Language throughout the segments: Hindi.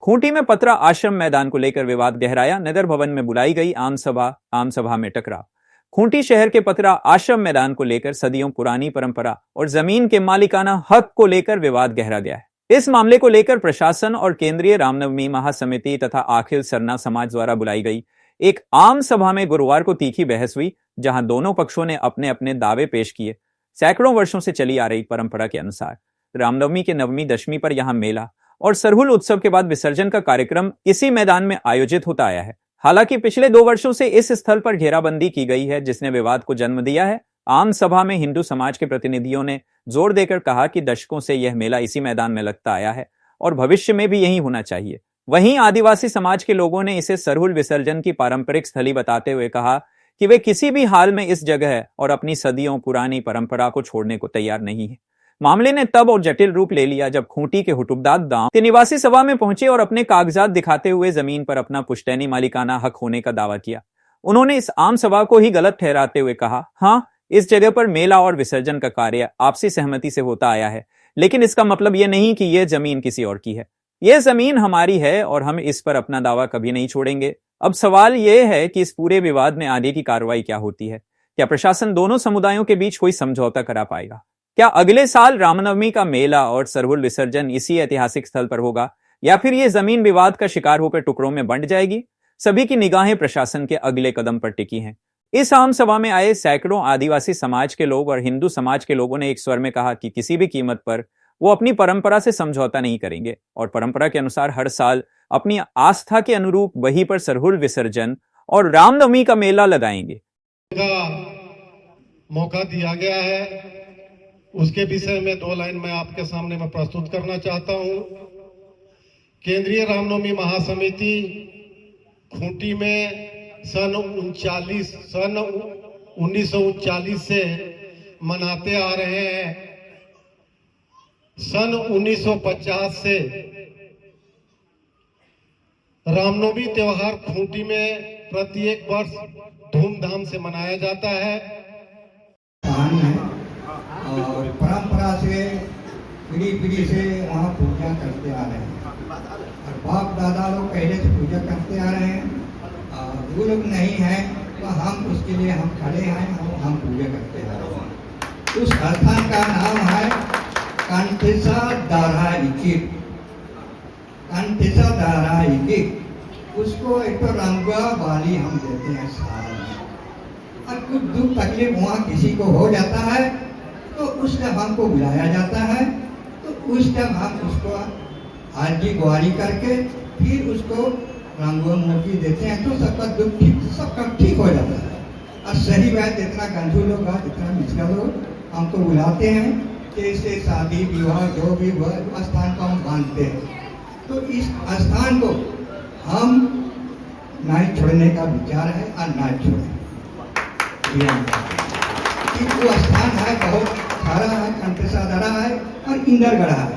खूंटी में पतरा आश्रम मैदान को लेकर विवाद गहराया। नगर भवन में बुलाई गई आम सभा में टकराव। खूंटी शहर के पतरा आश्रम मैदान को लेकर सदियों पुरानी परंपरा और जमीन के मालिकाना हक को लेकर विवाद गहरा गया है। इस मामले को लेकर प्रशासन और केंद्रीय रामनवमी महासमिति तथा अखिल सरना समाज द्वारा बुलाई गई एक आम सभा में गुरुवार को तीखी बहस हुई, जहां दोनों पक्षों ने अपने अपने दावे पेश किए। सैकड़ों वर्षों से चली आ रही परंपरा के अनुसार रामनवमी के नवमी दशमी पर यहां मेला और सरहुल उत्सव के बाद विसर्जन का कार्यक्रम इसी मैदान में आयोजित होता आया है। हालांकि पिछले 2 वर्षों से इस स्थल पर घेराबंदी की गई है, जिसने विवाद को जन्म दिया है। आम सभा में हिंदू समाज के प्रतिनिधियों ने जोर देकर कहा कि दशकों से यह मेला इसी मैदान में लगता आया है और भविष्य में भी यही होना चाहिए। वहीं आदिवासी समाज के लोगों ने इसे सरहुल विसर्जन की पारंपरिक स्थली बताते हुए कहा कि वे किसी भी हाल में इस जगह और अपनी सदियों पुरानी परंपरा को छोड़ने को तैयार नहीं है। मामले ने तब और जटिल रूप ले लिया जब खूंटी के हुटुबदाद गांव के निवासी सभा में पहुंचे और अपने कागजात दिखाते हुए जमीन पर अपना पुश्तैनी मालिकाना हक होने का दावा किया। उन्होंने इस आम सभा को ही गलत ठहराते हुए कहा, हाँ, इस जगह पर मेला और विसर्जन का कार्य आपसी सहमति से होता आया है, लेकिन इसका मतलब यह नहीं कि यह जमीन किसी और की है। यह जमीन हमारी है और हम इस पर अपना दावा कभी नहीं छोड़ेंगे। अब सवाल यह है कि इस पूरे विवाद में आगे की कार्रवाई क्या होती है। क्या प्रशासन दोनों समुदायों के बीच कोई समझौता करा पाएगा? क्या अगले साल रामनवमी का मेला और सरहुल विसर्जन इसी ऐतिहासिक स्थल पर होगा, या फिर यह जमीन विवाद का शिकार होकर टुकड़ों में बंट जाएगी? सभी की निगाहें प्रशासन के अगले कदम पर टिकी हैं। इस आम सभा में आए सैकड़ों आदिवासी समाज के लोग और हिंदू समाज के लोगों ने एक स्वर में कहा कि किसी भी कीमत पर वो अपनी परंपरा से समझौता नहीं करेंगे और परंपरा के अनुसार हर साल अपनी आस्था के अनुरूप वहीं पर सरहुल विसर्जन और रामनवमी का मेला लगाएंगे। मौका दिया गया है, उसके विषय में 2 लाइन मैं आपके सामने में प्रस्तुत करना चाहता हूं। केंद्रीय रामनवमी महासमिति खूंटी में सन 1939 से मनाते आ रहे हैं। सन 1950 से रामनवमी त्योहार खूंटी में प्रत्येक वर्ष धूमधाम से मनाया जाता है और परंपरा से पीढ़ी से वहाँ पूजा करते आ रहे हैं और बाप दादा लोग पहले से पूजा करते आ रहे हैं। वो लोग नहीं हैं तो हम उसके लिए हम खड़े हैं, हम पूजा करते आ रहे हैं। उस स्थान का नाम है कंठिसा दारा इकित। कंठिसा दारा इकित उसको एक तो रंगा वाली हम देते हैं साल में, और कुछ दुख तकलीफ वहाँ किसी को हो जाता है तो उस टाइम हमको बुलाया जाता है, तो उस टाइम हम उसको आरती गुहारी करके फिर उसको रंगों मूर्ति देते हैं, तो सबका दुख सबका ठीक हो जाता है। और सही बात, इतना गंजू लोग इतना मिचका लोग हमको बुलाते हैं कि इससे शादी विवाह जो भी हुआ स्थान को हम बांधते हैं, तो इस स्थान को हम नहीं छोड़ने का विचार है और ना छोड़ें। वो स्थान है बहुत सारा है, कंठिसा धरा है और इंदरगढ़ा है।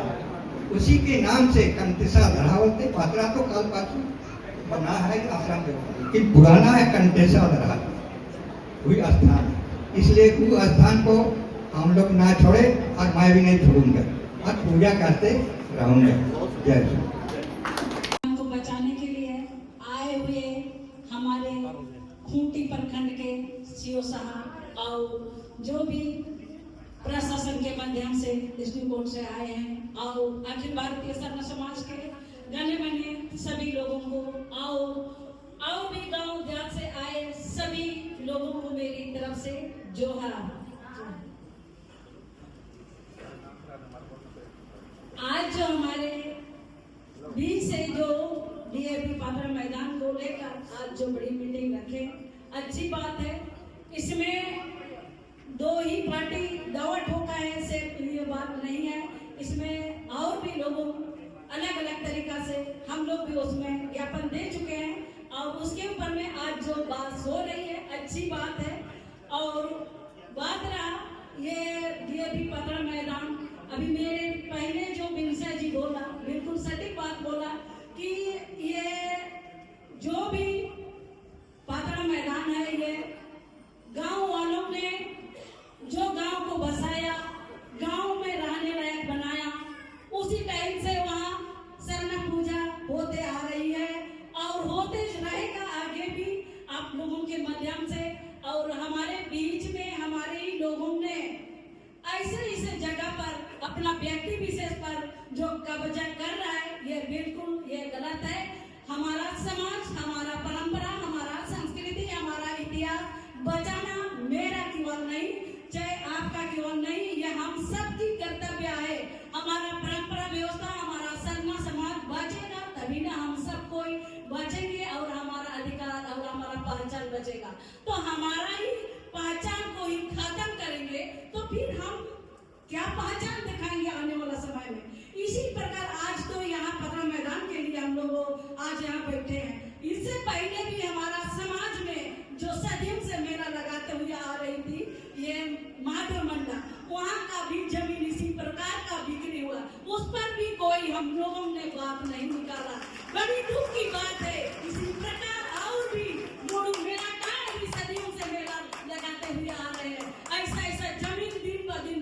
उसी के नाम से कंठिसा धरा होते। पतरा तो कल पाछू बना है आश्रम के, लेकिन पुराना है कंठिसा धरा वही स्थान है। इसलिए वो स्थान को हम लोग ना छोड़े और मैं भी नहीं छोड़ूंगा और पूजा करते रहूंगा। जय श्री को बचाने के लिए आए हुए हमारे खूंटी प्रखंड के सीओ साहब और जो भी प्रशासन के माध्यम से दृष्टिकोण से आए हैं और अखिल भारतीय सरना समाज के गणे मने सभी लोगों को और भी गांव देहात से आए सभी लोगों को मेरी तरफ से जोहार। आज जो हमारे बीच से जो डीएपी पात्र मैदान को लेकर आज जो बड़ी मीटिंग रखे, अच्छी बात है। इसमें 2 ही पार्टी दावा ठोका है, सिर्फ ये बात नहीं है। इसमें और भी लोगों अलग अलग तरीका से हम लोग भी उसमें ज्ञापन दे चुके हैं और उसके ऊपर में आज जो बात हो रही है अच्छी बात है। और बात रहा ये डीएपी पात्र मैदान, अभी मेरे पहले जो बिंसा जी बोला बिल्कुल सटीक बात बोला कि ये जो भी पात्रा मैदान है ये गांव वालों ने जो गांव को बसाया, गांव में रहने लायक बनाया, उसी टाइम से वहाँ सरना पूजा होते तभी ना हम सब कोई बचेंगे और हमारा अधिकार और हमारा पहचान बचेगा। तो हमारा ही पहचान को ही खत्म करेंगे तो फिर हम क्या पहचान दिखाएंगे आने वाला समय में। इसी प्रकार आज तो यहाँ पदरा मैदान के लिए हम लोग आज यहाँ बैठे हैं। इससे पहले भी हमारा समाज में जो सदियों से मेला लगाते हुए आ रही थी ये महादेव मंडा, वहाँ का भी जमीन इसी प्रकार का बिक्री हुआ, उस पर भी कोई हम लोगों ने बात नहीं निकाला। बड़ी दुख की बात है। इसी प्रकार और भी मोड़ू मेला का भी सदियों से मेला लगाते हुए आ रहे हैं। ऐसा ऐसा जमीन दिन ब दिन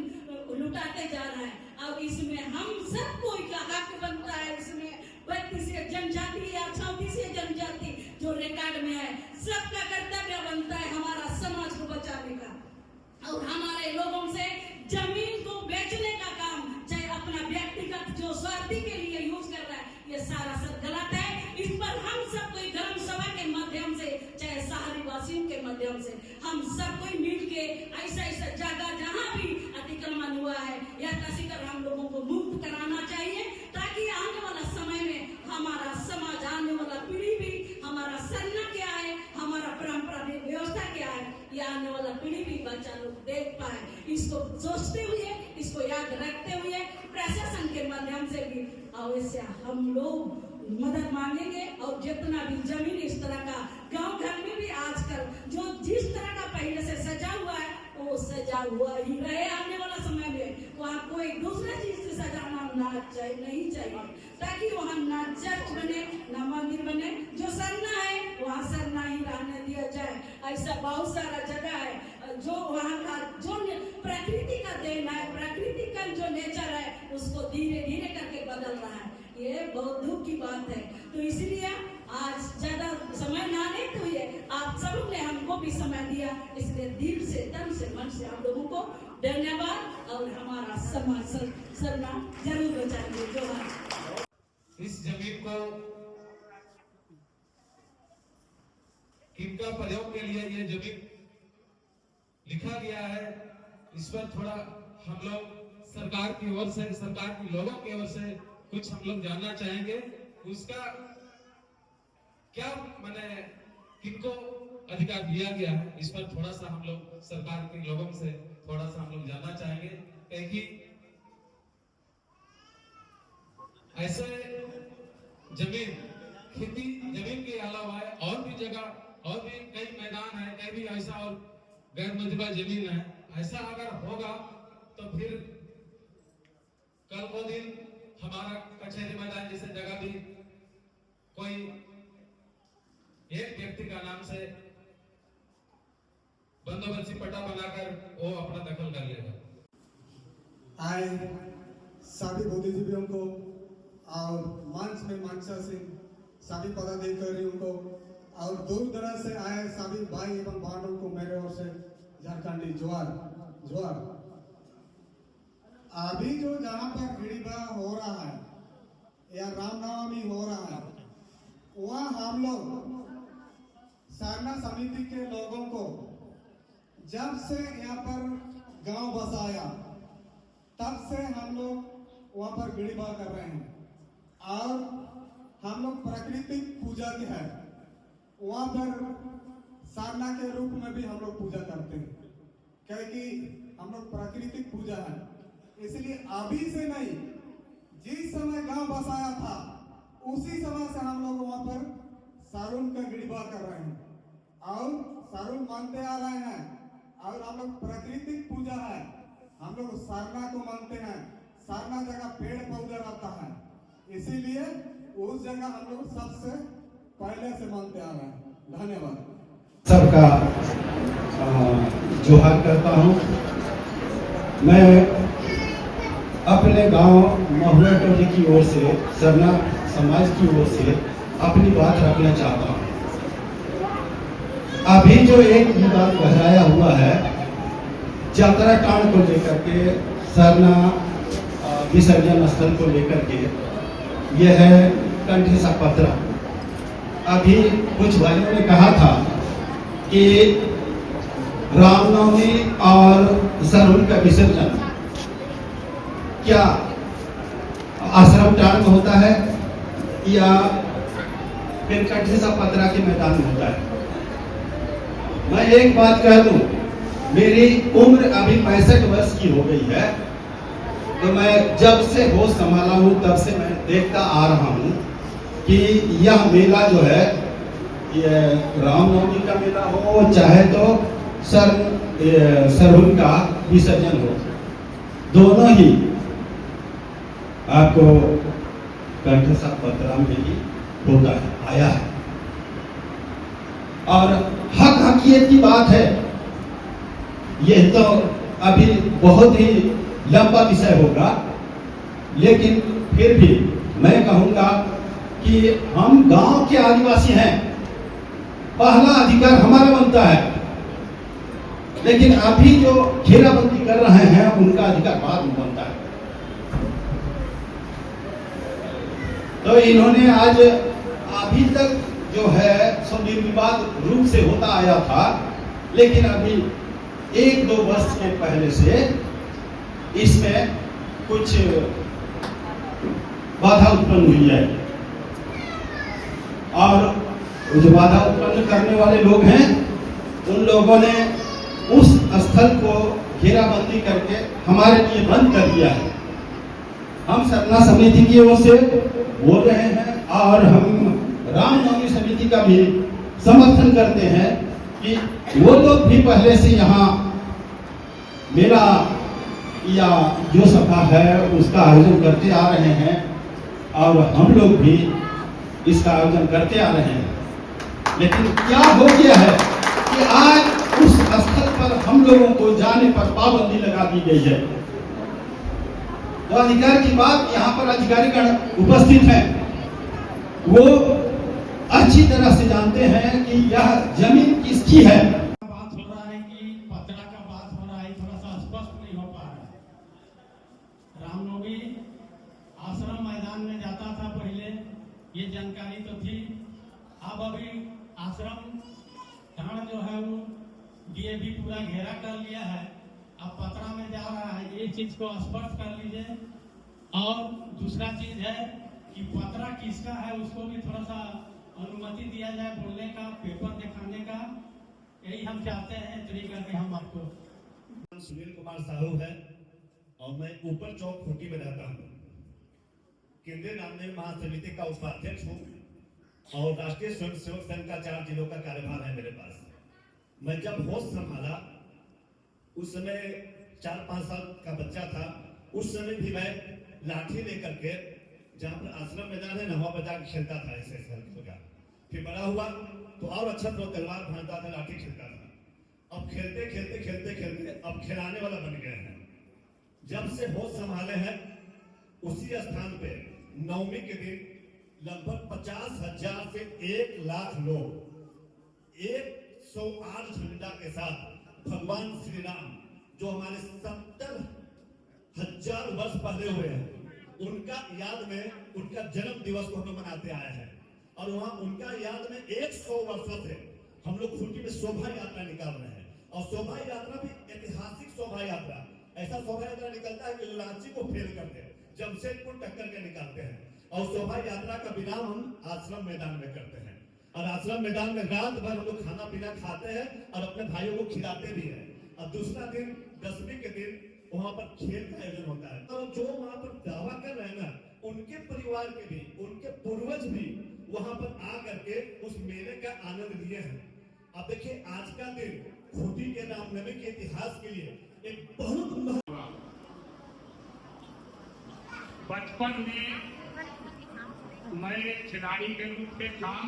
लुटाते जा रहा है। अब इसमें हम सब कोई का हक बनता है। इसमें 32 जनजाति या 34 जनजाति जो रिकॉर्ड में है, सबका कर्तव्य बनता है हमारा समाज को बचाने का। और हमारे लोगों से जमीन को बेचने का काम, चाहे अपना व्यक्तिगत जो स्वार्थी के लिए यूज कर रहा है, ये सारा सब गलत है। इस पर हम सब कोई ग्राम सभा के माध्यम से, चाहे शहरी वासियों के माध्यम से, हम सब कोई मिल के ऐसा ऐसा जगह जहाँ भी अतिक्रमण हुआ है या तसीकर हम लोगों को मुक्त कराना चाहिए, ताकि आने वाला समय में हमारा समाज, आने वाला पीढ़ी भी हमारा सरना क्या है, हमारा परंपरा व्यवस्था क्या है, ये आने वाला पीढ़ी भी बच्चा लोग देख पाए। इसको सोचते हुए, इसको याद रखते हुए प्रशासन के माध्यम से भी अवश्य हम लोग मदद मांगेंगे। और जितना भी जमीन इस तरह का गांव घर में भी आजकल जो जिस तरह का पहले से सजा हुआ है वो सजा हुआ ही रहे। आने वाला समय में वहाँ कोई दूसरा चीज से सजाना नहीं चाहिए, ताकि वहाँ ना चर्च बने ना मंदिर बने। जो सरना है वहाँ सरना ही रहने दिया जाए। ऐसा बहुत सारा जगह है जो वहाँ का जो प्रकृति का देन है, प्रकृति का जो नेचर है, उसको धीरे धीरे करके बदल रहा है। ये बहुत दुख की बात है। तो इसलिए आज ज्यादा समय ना लेते हुए आप सब ने हमको भी समय दिया, इसलिए दिल से, तन से, मन से आप लोगों को धन्यवाद। और हमारा समाज सरना जरूर बचाएंगे। जोहार। इस जमीन को किनका प्रयोग के लिए ये जमीन लिखा गया है, इस पर थोड़ा हम लोग सरकार की ओर से, सरकार के लोगों की ओर से कुछ हम लोग जानना चाहेंगे। उसका क्या माने, किनको अधिकार दिया गया है, इस पर थोड़ा सा हम लोग सरकार के लोगों से थोड़ा सा हम लोग जानना चाहेंगे। क्योंकि ऐसे जमीन, खेती जमीन के अलावा और भी जगह और भी कई मैदान है, कई भी ऐसा और गैर मंजूरा जमीन है। ऐसा अगर होगा तो फिर कल को दिन हमारा कचहरी मैदान जैसे जगह भी कोई एक व्यक्ति का नाम से बंदोबस्ती पट्टा बनाकर वो अपना दखल कर लेगा। आए सभी बुद्धिजीवियों को और मंच में मंचा से सभी पदाधिकारियों को और दूर दराज से आए सभी भाई एवं बहनों को मेरे ओर से झारखंडी जोहार। जोहार। अभी जो जहाँ पर गिड़ीबा हो रहा है या रामनवमी हो रहा है, वहाँ हम लोग सरना समिति के लोगों को जब से यहाँ पर गांव बसाया तब से हम लोग वहाँ पर गिड़ीबा कर रहे हैं। और हम लोग प्राकृतिक पूजा के हैं, वहाँ पर सरना के रूप में भी हम लोग पूजा करते हैं, क्योंकि हम लोग प्राकृतिक पूजा है। इसलिए अभी से नहीं, जिस समय गांव बसाया था उसी समय से हम लोग वहाँ पर सारुन का गिड़ीबा कर रहे हैं और सारुन मानते आ रहे हैं। और हम लोग प्राकृतिक पूजा है, हम लोग सरना को मानते हैं। सरना जगह पेड़ पौधा रहता है, इसीलिए उस जगह हम लोग सबसे पहले से मानते आ रहे हैं। धन्यवाद। सबका जोहार करता हूँ। मैं अपने गांव महुआ टोली की ओर से, सरना समाज की ओर से अपनी बात रखना चाहता हूँ। अभी जो एक विवाद गहराया हुआ है यात्रा कांड को लेकर के, सरना विसर्जन स्थल को लेकर के, यह है कंठीसा पत्रा। अभी कुछ भाइयों ने कहा था कि रामनवमी और सरुन का विसर्जन क्या आश्रम टांड में होता है या फिर कंठीसा पतरा के मैदान में होता है। मैं एक बात कह दूं, मेरी उम्र अभी 65 वर्ष की हो गई है, तो मैं जब से होश संभाला हूं तब से मैं देखता आ रहा हूं कि यह मेला जो है, ये रामनवमी का मेला हो चाहे तो सरहुल का विसर्जन हो, दोनों ही आपको कंठसा पतरा में ही होता है, आया है। और हक हकीकत की बात है, यह तो अभी बहुत ही लंबा विषय होगा, लेकिन फिर भी मैं कहूंगा कि हम गांव के आदिवासी हैं, पहला अधिकार हमारा बनता है, लेकिन अभी जो घेराबंदी कर रहे हैं उनका अधिकार बाद में बनता है। तो इन्होंने आज अभी तक जो है सब निर्विवाद रूप से होता आया था, लेकिन अभी 1-2 वर्ष के पहले से इसमें कुछ बाधा उत्पन्न हुई है, और जो बाधा उत्पन्न करने वाले लोग हैं उन लोगों ने उस स्थल को घेराबंदी करके हमारे लिए बंद कर दिया है। हम सरना समिति की ओर से बोल रहे हैं और हम रामनवमी समिति का भी समर्थन करते हैं कि वो लोग भी पहले से यहाँ मेला या जो सभा है उसका आयोजन करते आ रहे हैं, और हम लोग भी इसका आयोजन करते आ रहे हैं। लेकिन क्या हो गया है कि आज उस स्थल पर हम लोगों को जाने पर पाबंदी लगा दी गई है। तो अधिकार की बात, यहाँ पर अधिकारीगण उपस्थित हैं, वो अच्छी तरह से जानते हैं कि यह जमीन किसकी है। बात हो रहा है कि पतरा का बात हो रहा है, थोड़ा सा स्पष्ट नहीं हो पा रहा है। रामनवमी आश्रम मैदान में जाता था पहले, ये जानकारी तो थी। अब अभी आश्रम ढाण जो है वो डीएवी पूरा घेरा कर लिया है, अब पतरा में जा रहा है, ये चीज को स्पष्ट कर लीजिए। और दूसरा चीज है कि पतरा किसका है उसको भी थोड़ा सा अनुमति दिया जाए बोलने का, पेपर दिखाने का, यही हम चाहते हैं। इतनी करके हम आपको सुनील कुमार साहू है और मैं ऊपर चौक खूंटी में रहता हूँ। केंद्रीय रामनवमी महासमिति का उपाध्यक्ष हूँ और राष्ट्रीय स्वयंसेवक संघ का 4 जिलों का कार्यभार है मेरे पास। मैं जब होश संभाला उस समय 4-5 साल का बच्चा था, उस समय भी मैं लाठी लेकर के जहाँ पर आश्रम मैदान है ना, वहाँ पर जाकर खेलता था ऐसे जगह। फिर बड़ा हुआ तो और अच्छा तो तलवार भांजता था, लाठी खेलता था। अब खेलते खेलते खेलते खेलते अब खिलाने वाला बन गए हैं। जब से होश संभाले हैं उसी स्थान पे नवमी के दिन लगभग 50,000 से 1 लाख लोग 108 झंडा के साथ भगवान श्री राम जो हमारे 70,000 वर्ष पहले हुए हैं, उनका याद में उनका जन्म दिवस को हम मनाते आए हैं। और वहां उनका याद में 100 वर्षों से हम लोग खूंटी में शोभा यात्रा निकाल रहे हैं। और शोभा यात्रा भी ऐतिहासिक शोभा यात्रा, ऐसा शोभा यात्रा निकलता है कि जो रांची को फेल करते हैं, जमशेदपुर टक्कर के निकालते हैं। और शोभा यात्रा का विराम हम आश्रम मैदान में करते हैं, और आश्रम मैदान में रात भर हम लोग खाना पीना खाते हैं और अपने भाइयों को खिलाते भी हैं। और दूसरा दिन 10वीं के दिन वहां पर खेल का आयोजन होता है। तो जो वहां पर दावा कर रहे हैं ना, उनके परिवार के भी, उनके पूर्वज भी वहां पर आ करके उस मेले का आनंद लिए हैं। अब देखिए आज का दिन खूंटी के रामनवमी के इतिहास के लिए एक बहुत बचपन में मैं खिलाड़ी के रूप में काम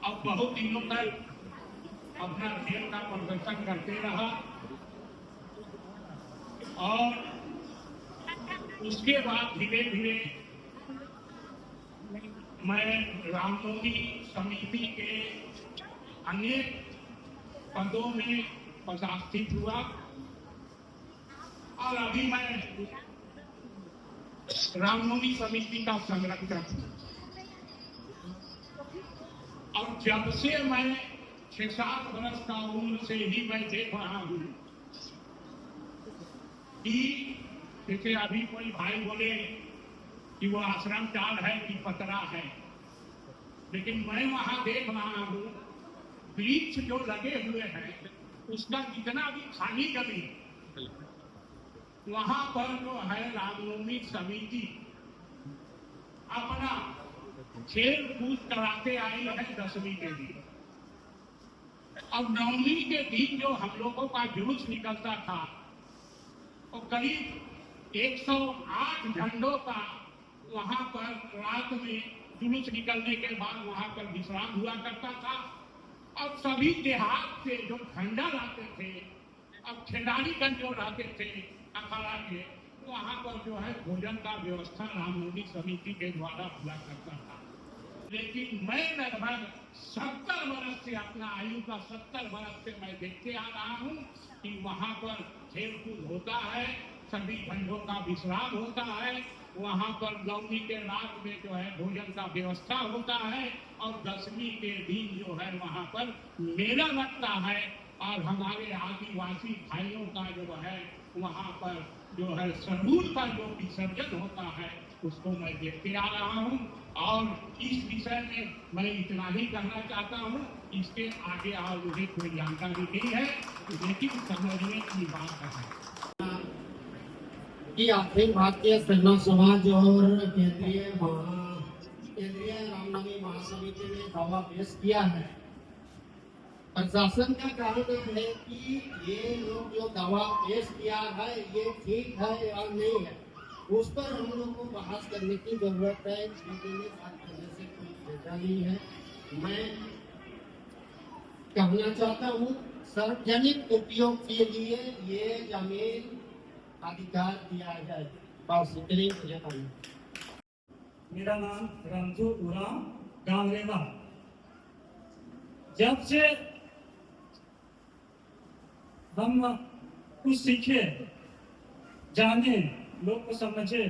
अब बहुत दिनों तक अपना खेल का प्रदर्शन करते रहा, और उसके बाद धीरे धीरे मैं रामनवमी समिति के अनेक पदों में पदार्थित हुआ, और अभी मैं रामनवमी समिति का संरक्षक हूँ। और जब से मैं 6-7 वर्ष का उम्र से ही मैं देख रहा हूँ कि जैसे अभी कोई भाई बोले कि वो आश्रम चाल है कि पतरा है, लेकिन मैं वहां देख रहा हूं वृक्ष जो लगे हुए हैं उसका जितना भी खाली जमीन वहां पर जो है रामनवमी समिति अपना खेल कूद कराते आई है 10वीं के दिन। अब 9वीं के दिन जो हम लोगों का जुलूस निकलता था वो करीब 108 झंडों का वहां पर रात में जुलूस निकलने के बाद वहां पर विश्राम हुआ करता था। और सभी देहात से जो झंडा लाते थे, अब खिलाड़ीगंज जो लाते थे अखाड़ा के, वहां पर जो है भोजन का व्यवस्था रामनवमी समिति के द्वारा हुआ करता था। लेकिन मैं लगभग 70 वर्ष से, अपना आयु का 70 वर्ष से मैं देखते आ रहा हूँ कि वहां पर खेल कूद होता है, सभी झंडों का विश्राम होता है, वहां पर 9वीं के रात में जो है भोजन का व्यवस्था होता है और 10वीं के दिन जो है वहां पर मेला लगता है। और हमारे आदिवासी भाइयों का जो है वहां पर जो है सरहूल का जो विसर्जन होता है उसको मैं देखते आ रहा हूँ। और इस विषय में मैं इतना ही कहना चाहता हूँ, इसके आगे और मुझे कोई जानकारी नहीं है, लेकिन समझने की बात है कि अखिल भारतीय सेना समाज और केंद्रीय रामनवमी महासमिति ने दावा पेश किया है। प्रशासन का कहना है कि ये लोग जो दावा पेश किया है ये ठीक है या नहीं है, उस पर हम लोग को बहस करने की जरूरत है। बात करने से कोई फायदा नहीं है। मैं कहना चाहता हूँ सार्वजनिक उपयोग के लिए ये जमीन अधिकार दिया जाए। बस इतनी मुझे मेरा नाम रंजू उराम गांवरेवा। जब से हम कुछ सीखे, जाने, लोग को समझे,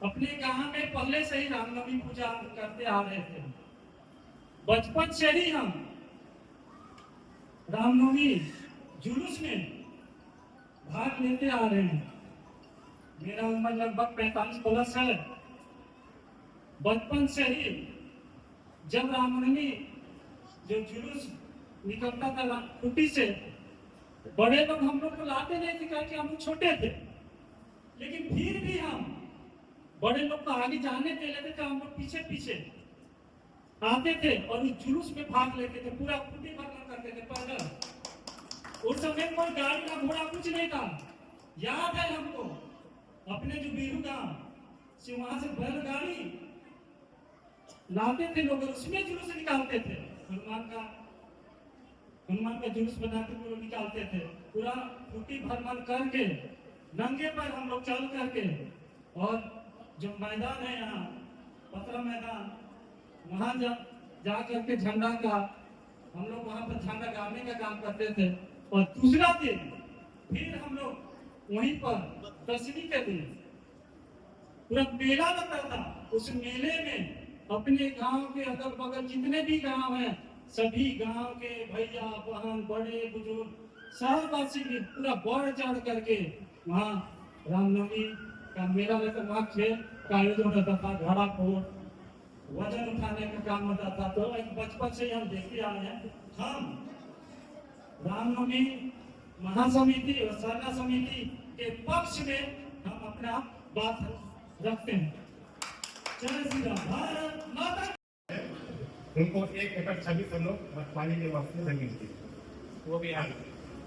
अपने गांव में पहले से ही रामनवमी पूजा करते आ रहे थे। बचपन से ही हम रामनवमी जुलूस में भाग लेते आ रहे हैं। मेरा उम्र लगभग 45 प्लस है। बचपन से ही जब रामनवमी जो जुलूस निकलता था खूंटी से, बड़े लोग हम लोग को लाते नहीं थे क्योंकि हम छोटे थे, लेकिन फिर भी हम बड़े लोग को आगे जाने दे लेते थे, हम लोग पीछे पीछे आते थे और उस जुलूस में भाग लेते थे। पूरा खूंटी भरना करते थे पैदल। उस समय कोई गाड़ी ना घोड़ा कुछ नहीं था। याद है हमको अपने जो बीरू गांव से वहां से बैलगाड़ी लाते थे लोग, उसमें जुलूस निकालते थे। हनुमान का जुलूस बनाते पूरा निकालते थे। पूरा खूंटी भ्रमण करके नंगे पर हम लोग चल करके, और जो मैदान है यहाँ पतरा मैदान, वहां जा करके झंडा का हम लोग वहां पर झंडा गाड़ने का काम करते थे। और दूसरा दिन फिर हम लोग वहीं पर 10वीं के दिन पूरा मेला लगता था। उस मेले में अपने गांव के अगल बगल जितने भी गांव हैं, सभी गांव के भैया बहन बड़े बुजुर्ग शहरवासी भी पूरा बढ़ चढ़ करके वहाँ रामनवमी का मेला लगता। वहाँ खेल का आयोजन होता था, घड़ा फोड़, वजन उठाने का काम होता था। तो एक बचपन से हम देखते आ रहे हैं। हम रामनवमी महासमिति और सरना समिति के पक्ष में हम अपना बात रखते हैं। जय श्री राम। भारत माता। उनको 1 एकड़ 26 हम लोग पानी के वास्ते जमीन थी, वो भी आए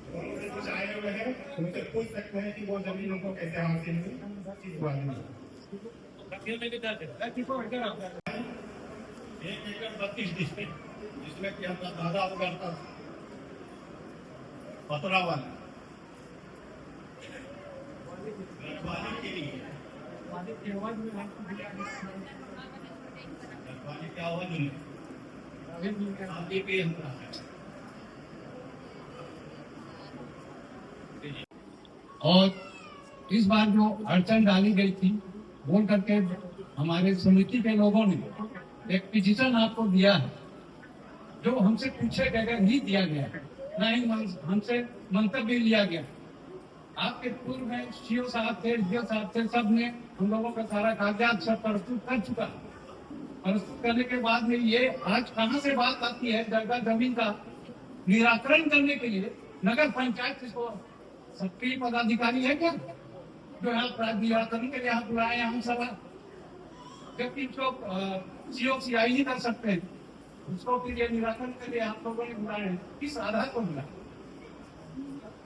कुछ आए हुए हैं, उनसे पूछ सकते हैं कि वो जमीन उनको कैसे हासिल हुई। इस बारे में 1 एकड़ 32 डिस्ट्रिक्ट, जिसमें कि अपना दादा उगाता पतरा वाला रखवाली के लिए रखवाली की आवाज और इस बार जो अड़चन डाली गई थी, बोल करके हमारे समिति के लोगों ने एक पिटीशन आपको दिया है, जो हमसे पूछे बगैर नहीं दिया गया, न ही हमसे मंतव्य लिया गया। आपके पूर्व में सीओ साहब थे, डीओ साहब थे, सब ने हम लोगों का सारा कागजात सब प्रस्तुत कर चुका। प्रस्तुत करने के बाद में ये आज कहाँ से बात आती है, जगह जमीन का निराकरण करने के लिए नगर पंचायत को सक्रिय पदाधिकारी है क्या जो यहाँ निराकरण के लिए आप बुलाए हम सब, जबकि इसको COCI ही कर सकते हैं, उसको के लिए निराकरण के लिए आप लोगों ने बुलाए हैं, किस आधार पर बुलाए,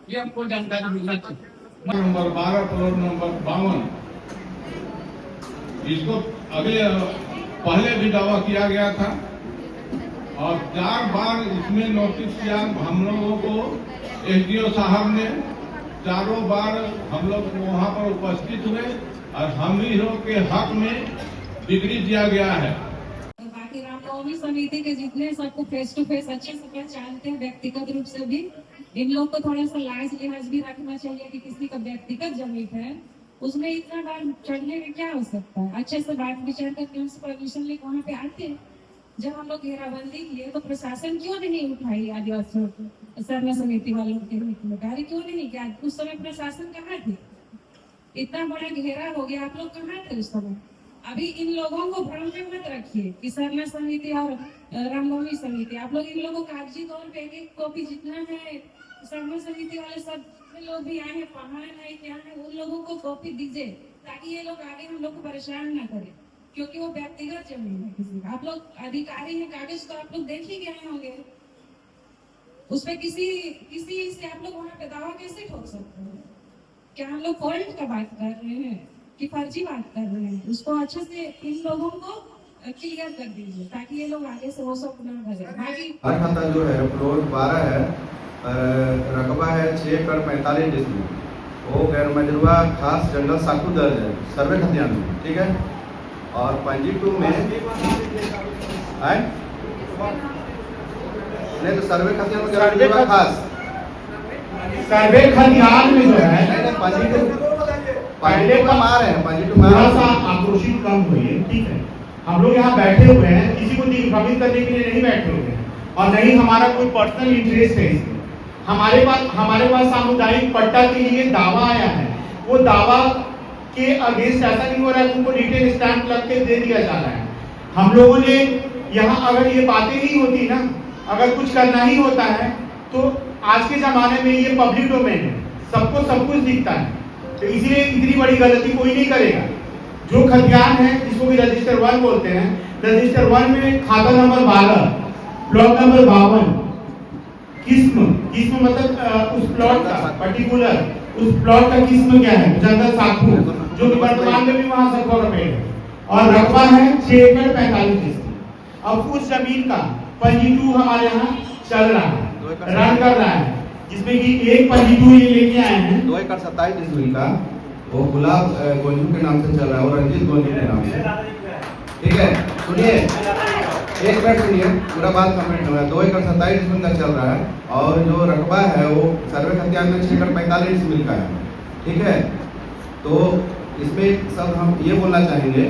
ये हमको जानकारी मिलना चाहिए। नंबर 12 प्लॉट नंबर 52 इसको अभी पहले भी दावा किया गया था और 4 बार इसमें नोटिस किया हम लोगों को। SDO साहब ने 4 बार हम लोग वहाँ पर उपस्थित हुए और हम ही लोग के हक में डिग्री दिया गया है। बाकी रामनवमी समिति के जितने सबको फेस टू फेस अच्छे से पहचानते हैं, व्यक्तिगत रूप से भी इन लोग को थोड़ा सा लाज लिहाज भी रखना चाहिए कि किसी का व्यक्तिगत जमीन है उसमें इतना बार चढ़ने में क्या हो सकता है। अच्छे से बात विचार करके उनसे परमिशन लेकर वहाँ पे आते हैं। जब हम लोग घेराबंदी किए तो प्रशासन क्यों नहीं उठाई आदिवासियों को, सरना समिति वालों के जिम्मेदारी क्यों नहीं किया? उस समय प्रशासन कहाँ थे? इतना बड़ा घेरा हो गया, आप लोग कहाँ थे उस समय? अभी इन लोगों को भ्रम में मत रखिए कि सरना समिति और रामनवमी समिति, आप लोग इन लोगों को कागजी तौर पे एक कॉपी जितना है सरना समिति वाले सब लोग भी आए हैं, पढ़ाए नहीं क्या है, उन लोगों को कॉपी दीजिए ताकि ये लोग आगे हम लोग को परेशान ना करें, क्योंकि वो व्यक्तिगत जमीन है किसी का। आप लोग अधिकारी हैं, कागज तो आप लोग देख ही गए होंगे, उसपे किसी से आप लोग वहाँ पे दावा कैसे ठोक सकते हैं? क्या हम लोग फॉल्ट का बात कर रहे हैं कि फर्जी बात कर रहे हैं? उसको अच्छे से इन लोगों को क्लियर कर दीजिए ताकि ये लोग आगे से वो सब ना करें। बाकी हर खाता जो है प्लॉट 12 है, रकबा है 6 एकड़ 45 डिसमिल, वो गैर मजरूआ खास जंगल साकू दर्ज है सर्वे खतियान में, ठीक है। और 52 में है नहीं तो सर्वे खतियान में गैर मजरूआ खास सर्वे खतियान में जो है पहले कम आ रहे हैं, 52 में थोड़ा सा आक्रोशित कम हुई, ठीक है। हम लोग यहाँ बैठे हुए हैं, किसी को दिग्भ्रमित करने के लिए नहीं बैठे हुए हैं और नहीं हमारा कोई पर्सनल इंटरेस्ट है इसमें। हमारे पास सामुदायिक पट्टा के लिए दावा आया है, वो दावा के अगेंस्ट ऐसा नहीं हो रहा है उनको रिटेन स्टैंप लग के दे दिया जा रहा है। हम लोगों ने यहाँ अगर ये बातें नहीं होती ना, अगर कुछ करना ही होता है तो आज के जमाने में ये पब्लिक डोमेन है, सबको सब कुछ दिखता है, तो इसलिए इतनी बड़ी गलती कोई नहीं करेगा। जो खतियान है जिसको भी रजिस्टर 1 बोलते हैं, रजिस्टर 1 में खाता नंबर 12 प्लॉट नंबर 52 किस्म मतलब उस प्लॉट का पर्टिकुलर उस प्लॉट का किस्म क्या है, जंगल साखू, जो कि वर्तमान में भी वहां सबको रपेट है, और रकबा है 6 एकड़ 45 डिसमिल। अब उस जमीन का 52 हमारे यहाँ चल रहा है, रन कर रहा है, जिसमें कि एक 52 ये लेके आए हैं 2 एकड़ 27 डिसमिल का, वो गुलाब गोंजू के नाम से चल रहा है और रंजीत गोंजू के नाम से, ठीक है। सुनिए, एक मिनट सुनिए, पूरा बात कंप्लीट हो रहा है। 2 एकड़ 27 डिसमिल का चल रहा है और जो रकबा है वो सर्वे खतियान में 6 एकड़ 45 डिसमिल का है, ठीक है। तो इसमें सब हम ये बोलना चाहेंगे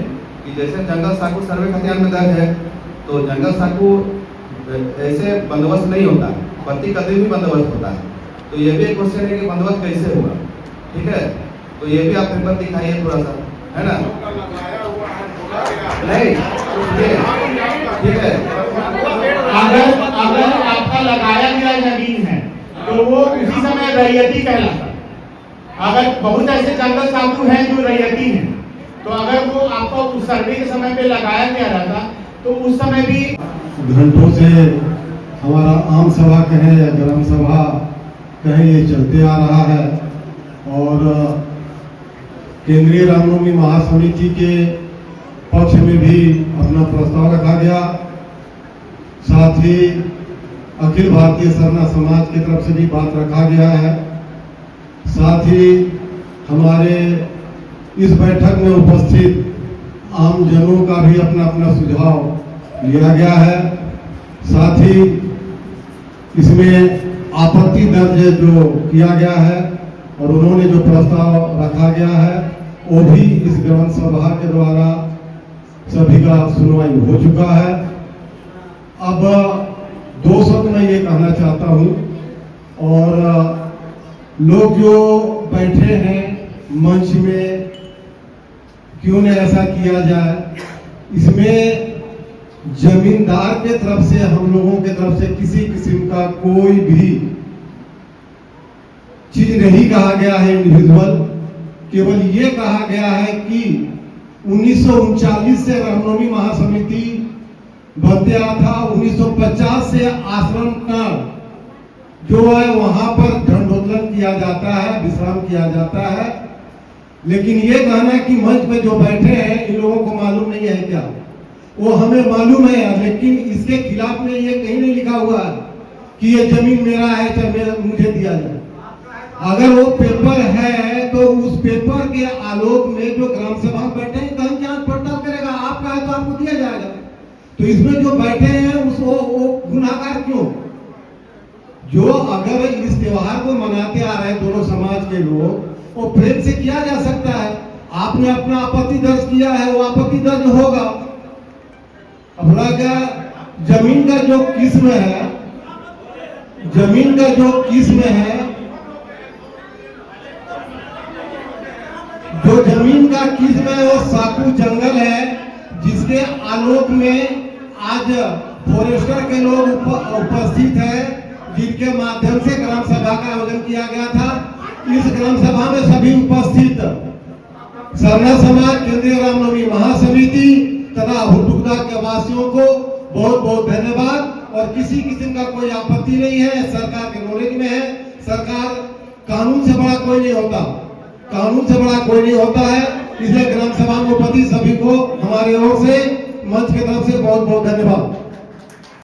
कि जैसे जंगल साकू सर्वे खतियान में दर्ज है, तो जंगल साकू ऐसे बंदोबस्त नहीं होता है, प्रति कदम भी बंदोबस्त होता है। तो ये भी एक क्वेश्चन है कि बंदोबस्त कैसे हुआ, ठीक है। तो ये भी आप पेपर दिखाइए थोड़ा सा, है ना? नहीं, ठीक है। अगर आपका लगाया गया जमीन है तो वो उसी समय रैयती कहलाता है। अगर बहुत ऐसे जंगल साधु हैं जो रैयती हैं, तो अगर वो आपको उस सर्वे के समय पे लगाया गया रहता तो उस समय भी घंटों से हमारा आम सभा कहें या ग्राम सभा कहें ये चलते आ रहा है और केंद्रीय रामनवमी महासमिति के पक्ष में भी अपना प्रस्ताव रखा गया। साथ ही अखिल भारतीय सरना समाज की तरफ से भी बात रखा गया है। साथ ही हमारे इस बैठक में उपस्थित आम जनों का भी अपना अपना सुझाव लिया गया है। साथ ही इसमें आपत्ति दर्ज जो किया गया है और उन्होंने जो प्रस्ताव रखा गया है वो भी इस ग्राम सभा के द्वारा सभी का सुनवाई हो चुका है। अब 2 शब्द मैं ये कहना चाहता हूँ और लोग जो बैठे हैं मंच में क्यों नहीं ऐसा किया जाए। इसमें जमींदार के तरफ से, हम लोगों के तरफ से किसी किस्म का कोई भी चीज नहीं कहा गया है इंडिविजुअल। केवल ये कहा गया है कि 1939 से रामनवमी महासमिति बनते आ था। 1950 से आश्रम का जो है वहां पर दंडोत्तोलन किया जाता है, विश्राम किया जाता है। लेकिन ये कहना कि मंच पे जो बैठे हैं इन लोगों को मालूम नहीं है क्या? वो हमें मालूम है, लेकिन इसके खिलाफ में ये कहीं नहीं लिखा हुआ है कि ये जमीन मेरा है चाहे मुझे दिया जाए। अगर वो पेपर है तो उस पेपर के आलोक में जो ग्राम सभा बैठे हैं कहीं जांच पड़ताल करेगा, आपका है तो आपको दिया जाएगा। तो इसमें जो बैठे हैं उसको वो गुनाहगार क्यों? जो अगर इस त्योहार को मनाते आ रहे दोनों समाज के लोग, वो प्रेम से किया जा सकता है। आपने अपना आपत्ति दर्ज किया है, वो आपत्ति दर्ज होगा। अपना क्या जमीन का जो किस्म है, जमीन का जो किस्म है, जो जमीन का किस्म है वो साकू जंगल है, जिसके आलोक में आज फॉरेस्टर के लोग उपस्थित है, जिनके माध्यम से ग्राम सभा का आयोजन किया गया था। इस ग्राम सभा में सभी उपस्थित सरना समाज, केंद्रीय रामनवमी महासमिति तथा हुटुकदा के वासियों को बहुत बहुत धन्यवाद। और किसी किस्म का कोई आपत्ति नहीं है, सरकार के नॉलेज में है। सरकार कानून से बड़ा कोई नहीं होता, कानून से बड़ा कोई नहीं होता है। इसलिए ग्राम सभा में उपस्थित सभी को हमारी ओर से, मंच की तरफ से बहुत बहुत धन्यवाद।